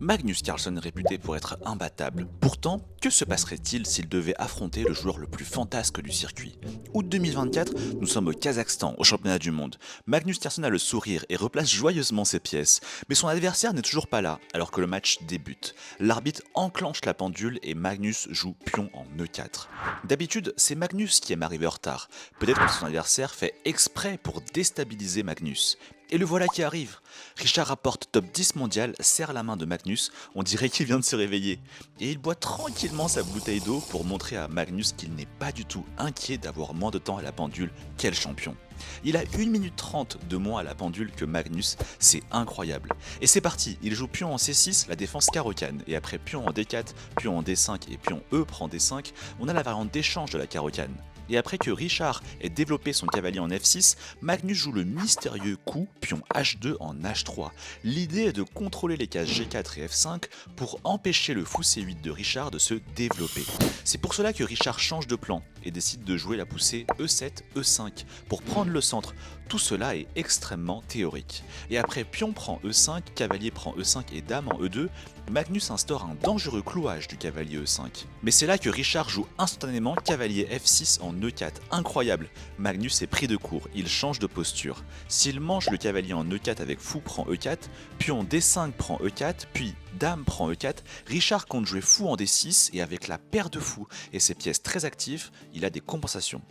Magnus Carlsen est réputé pour être imbattable. Pourtant, que se passerait-il s'il devait affronter le joueur le plus fantasque du circuit? Août 2024, nous sommes au Kazakhstan, au championnat du monde. Magnus Carlsen a le sourire et replace joyeusement ses pièces. Mais son adversaire n'est toujours pas là, alors que le match débute. L'arbitre enclenche la pendule et Magnus joue pion en E4. D'habitude, c'est Magnus qui aime arriver en retard. Peut-être que son adversaire fait exprès pour déstabiliser Magnus. Et le voilà qui arrive. Richard rapporte top 10 mondial, serre la main de Magnus, on dirait qu'il vient de se réveiller. Et il boit tranquillement sa bouteille d'eau pour montrer à Magnus qu'il n'est pas du tout inquiet d'avoir moins de temps à la pendule. Quel champion! Il a 1 minute 30 de moins à la pendule que Magnus, c'est incroyable. Et c'est parti, il joue pion en C6, la défense carocane, et après pion en D4, pion en D5 et pion E prend D5, on a la variante d'échange de la carocane. Et après que Richard ait développé son cavalier en F6, Magnus joue le mystérieux coup pion H2 en H3. L'idée est de contrôler les cases G4 et F5 pour empêcher le fou C8 de Richard de se développer. C'est pour cela que Richard change de plan et décide de jouer la poussée E7, E5 pour prendre le centre. Tout cela est extrêmement théorique. Et après pion prend E5, cavalier prend E5 et dame en E2, Magnus instaure un dangereux clouage du cavalier E5. Mais c'est là que Richard joue instantanément cavalier F6 en E4. Incroyable! Magnus est pris de court, il change de posture. S'il mange le cavalier en E4 avec fou prend E4, pion D5 prend E4, puis dame prend E4, Richard compte jouer fou en D6 et avec la paire de fou et ses pièces très actives, il a des compensations.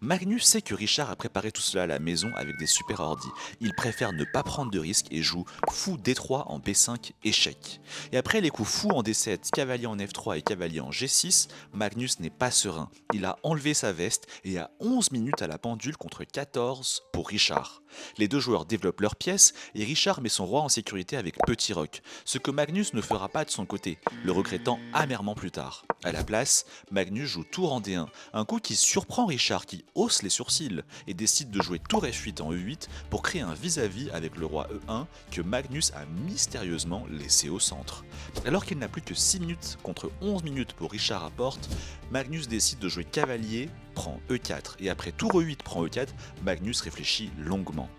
Magnus sait que Richard a préparé tout cela à la maison avec des super ordi. Il préfère ne pas prendre de risques et joue fou D3 en B5 échec. Et après les coups fou en D7, cavalier en F3 et cavalier en G6, Magnus n'est pas serein. Il a enlevé sa veste et a 11 minutes à la pendule contre 14 pour Richard. Les deux joueurs développent leurs pièces et Richard met son roi en sécurité avec petit roc, ce que Magnus ne fera pas de son côté, le regrettant amèrement plus tard. À la place, Magnus joue tour en D1, un coup qui surprend Richard qui hausse les sourcils et décide de jouer tour F8 en E8 pour créer un vis-à-vis avec le roi E1 que Magnus a mystérieusement laissé au centre. Alors qu'il n'a plus que 6 minutes contre 11 minutes pour Richard à porte, Magnus décide de jouer cavalier, prend E4 et après tour E8 prend E4, Magnus réfléchit longuement.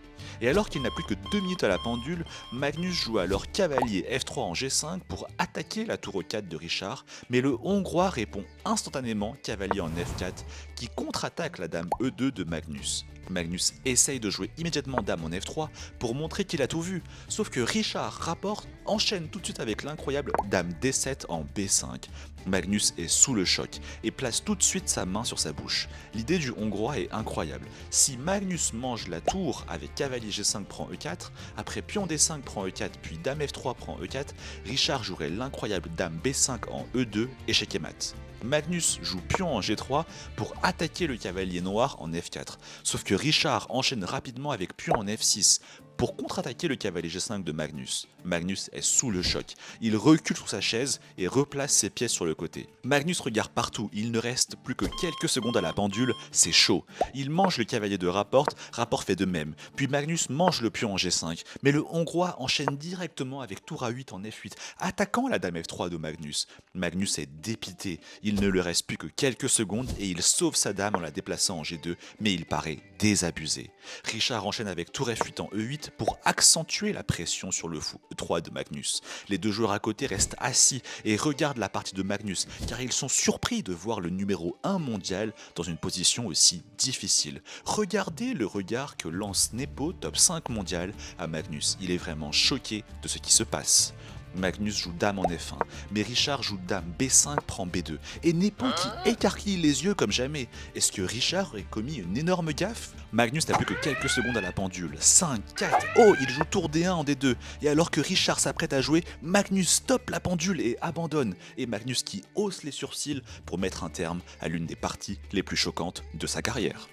Et alors qu'il n'a plus que 2 minutes à la pendule, Magnus joue alors cavalier F3 en G5 pour attaquer la tour E4 de Richard, mais le Hongrois répond instantanément cavalier en F4 qui contre-attaque la dame E2 de Magnus. Magnus essaye de jouer immédiatement dame en F3 pour montrer qu'il a tout vu, sauf que Richard rapporte, enchaîne tout de suite avec l'incroyable dame D7 en B5. Magnus est sous le choc et place tout de suite sa main sur sa bouche. L'idée du Hongrois est incroyable. Si Magnus mange la tour avec cavalier G5 prend E4, après pion D5 prend E4 puis dame F3 prend E4, Richard jouerait l'incroyable dame B5 en E2 échec et mat. Magnus joue pion en G3 pour attaquer le cavalier noir en F4, sauf que Richard enchaîne rapidement avec pion en F6 pour contre-attaquer le cavalier G5 de Magnus. Magnus est sous le choc, il recule sur sa chaise et replace ses pièces sur le côté. Magnus regarde partout, il ne reste plus que quelques secondes à la pendule, c'est chaud. Il mange le cavalier de Rapport, Rapport fait de même, puis Magnus mange le pion en G5, mais le Hongrois enchaîne directement avec tour A8 en F8, attaquant la dame F3 de Magnus. Magnus est dépité, il ne lui reste plus que quelques secondes et il sauve sa dame en la déplaçant en G2, mais il paraît désabusé. Richard enchaîne avec tour F8 en E8 pour accentuer la pression sur le fou E3 de Magnus. Les deux joueurs à côté restent assis et regardent la partie de Magnus car ils sont surpris de voir le numéro 1 mondial dans une position aussi difficile. Regardez le regard que lance Nepo, top 5 mondial, à Magnus. Il est vraiment choqué de ce qui se passe. Magnus joue dame en F1, mais Richard joue dame B5 prend B2, et Nepo qui écarquille les yeux comme jamais. Est-ce que Richard aurait commis une énorme gaffe? Magnus n'a plus que quelques secondes à la pendule. 5, 4, oh, il joue tour D1 en D2, et alors que Richard s'apprête à jouer, Magnus stoppe la pendule et abandonne, et Magnus qui hausse les sourcils pour mettre un terme à l'une des parties les plus choquantes de sa carrière.